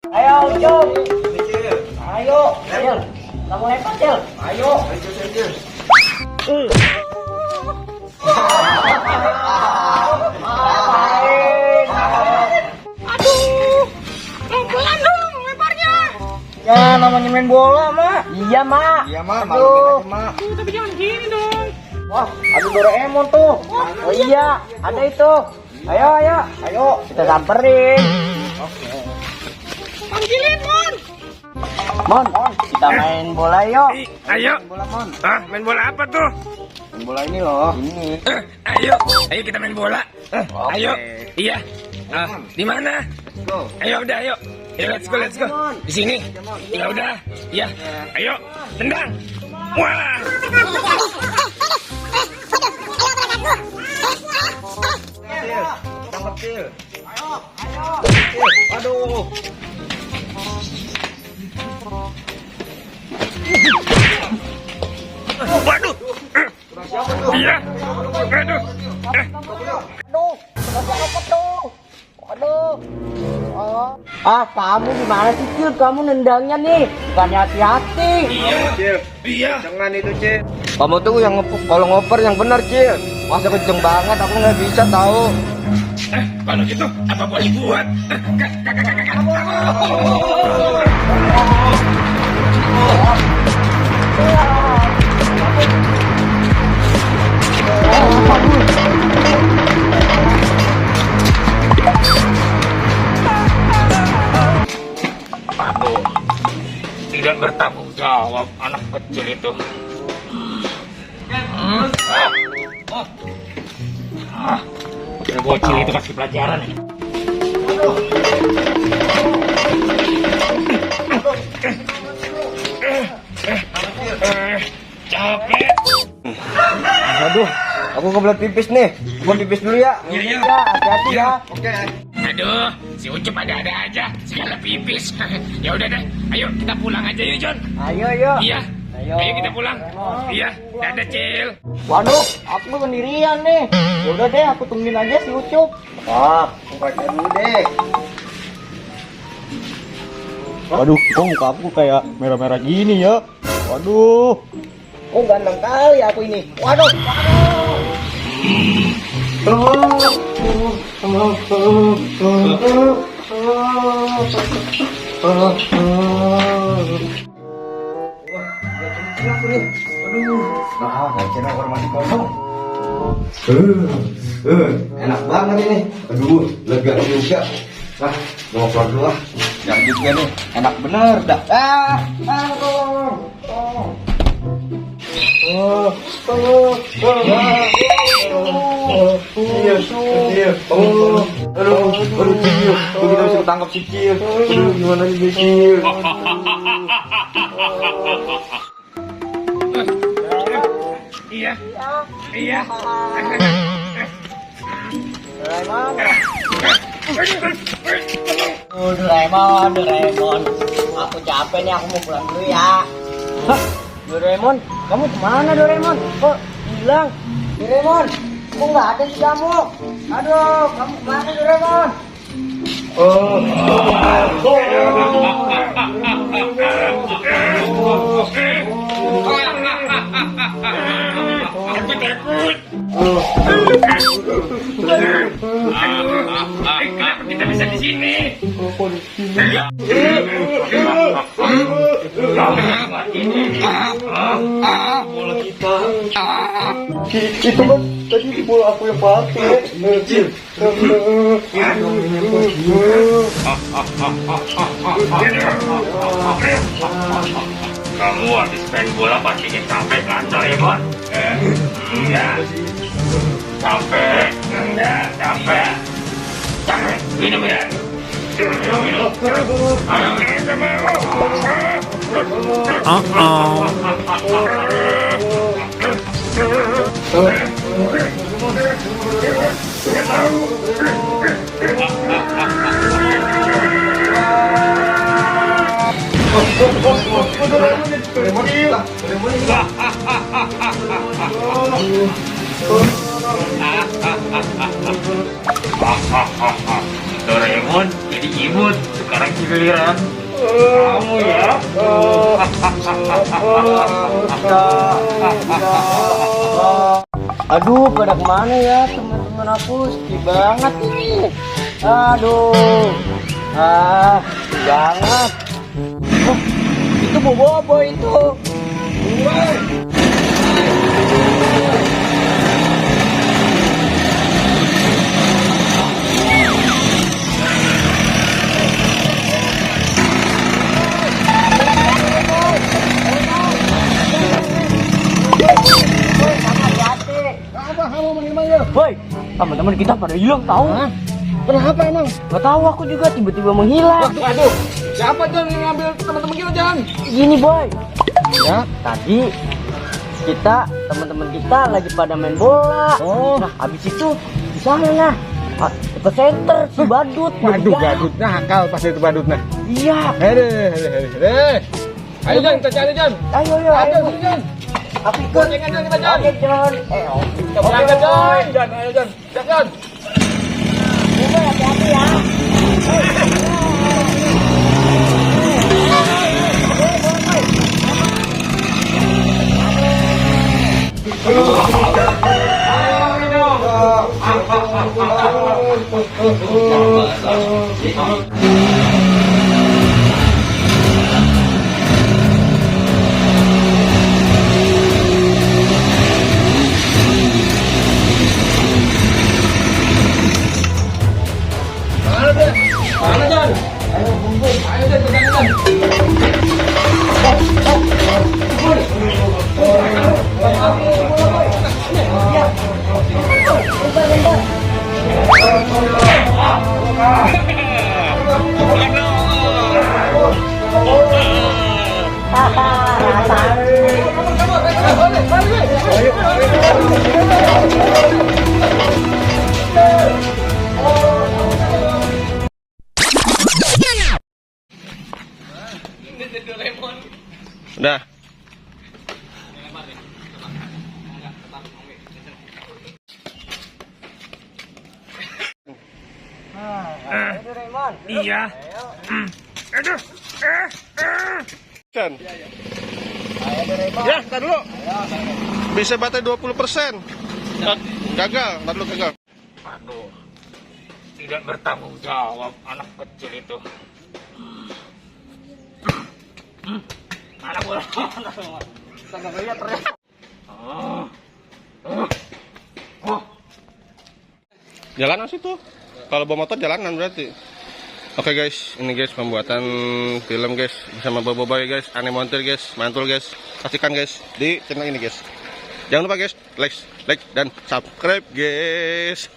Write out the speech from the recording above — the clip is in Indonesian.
Ayo, Ucup. Ayo, Cil. Kamu lempar, Cil. Ayo. Cil. Aduh, pelan dong lemparnya. Ya, namanya main bola, Mak. Iya, Mak. Iya, Mak. Aduh. Mak. Tapi jangan gini dong. Wah, ada Doraemon tuh. Oh iya, ada itu. Ayo, kita samperin. Panggilin, Mon. Mon, kita main bola yuk. Ayo. Main bola, Mon. Main bola apa tuh? Main bola ini loh. Ini. Ayo kita main bola. Oke. Ayo. Iya. Di mana? Go. Ayo udah, ayo. Ya, let's go. Di sini. Ya udah. Ya. Ayo, tendang. Wah. Cil. Tangkap, Cil. Ayo. Cil. Aduh. Waduh. Siapa tuh? Iya. Aduh. Aduh, apa tuh? Aduh. Oh. Ah, kamu gimana sih, Cil? Kamu nendangnya nih. Bukannya hati-hati. Iya. Cil. Iya. Jangan itu, Cil. Kamu tuh yang kalau ngoper yang benar, Cil. Masa kenceng banget, aku nggak bisa tahu. Kalau gitu apa boleh buat? Aku tidak bertanggung jawab anak kecil itu. Yang bocil itu kasih pelajaran ya. Capek. Aduh, aku kebelet pipis nih. Gua pipis dulu ya. Iya. Ya, hati-hati ya. Oke. Aduh, si Ucup ada-ada aja, segala pipis. Ya udah deh, ayo kita pulang aja yuk, John. Ayo, yuk. Iya. Ayo. Ayo kita pulang. Iya, dadah, Cil. Waduh, aku sendirian nih. Udah deh, aku tungguin aja si Ucup. Ah, buka dulu deh. Waduh, kok muka aku kayak merah-merah gini ya? Waduh. Oh, ganteng kali aku ini. Waduh. Kira orang masih kosong. Enak banget ini. Aduh, lega juga. Nah, mau keluar dulu ah. Jangan juga nih. Enak bener dah. Aduh, Cil. Tuh kita bisa ketangkap si Cil. Aduh, gimana nih Cil? Iya. Iya. Doraemon. Aku capek nih, aku mau pulang dulu ya. Hah? Doraemon, kamu kemana Doraemon? Kok hilang? Doraemon, kok nggak ada sih kamu? Aduh, kamu kemana Doraemon? Aku takut. Kenapa kita bisa di sini? Bola kita. Itu kan tadi bola aku yang pakai. Kamu habis main bola pasti capek kan, Doraemon? Iya. Capek. Capek. Minum ya. Minum. Doraemon jadi imut. Sekarang giliran kamu ya. Aduh, pada kemana ya teman-teman aku? Sedih banget ini. Aduh, sedih banget. Oh, itu bobo itu. Woi, teman-teman kita pada hilang tahu? Kenapa emang? Gak tahu, aku juga tiba-tiba menghilang. Aduh, siapa John yang ngambil teman-teman kita John? Gini boy, ya tadi teman-teman kita lagi pada main bola. Nah habis itu di sana nah ke center si badut. Waduh, badut nakal pas itu badut nah. Iya. Ayo John, kita cari John. Ayo. John. Aku ikut. Jangan kita John. Oke John. Berangkat John. Ayo John. Siap John. Boy, hati-hati ya. Mana John? Ayo John, pegang John. Udah. Doraemon. Iya. Aduh. Kan. Ayo Doraemon. Ya, tar dulu. Bisa baterai 20%. Gagal, tar dulu gagal. Aduh. Tidak bertanggung jawab anak kecil itu. Mana bola? Kagak lihat ternyata. Jalanan situ. Kalau bawa motor jalanan berarti. Oke guys, ini guys pembuatan film guys bersama Bobo Boy guys, Aneh Montir guys, mantul guys. Saksikan guys di channel ini guys. Jangan lupa guys, like dan subscribe guys.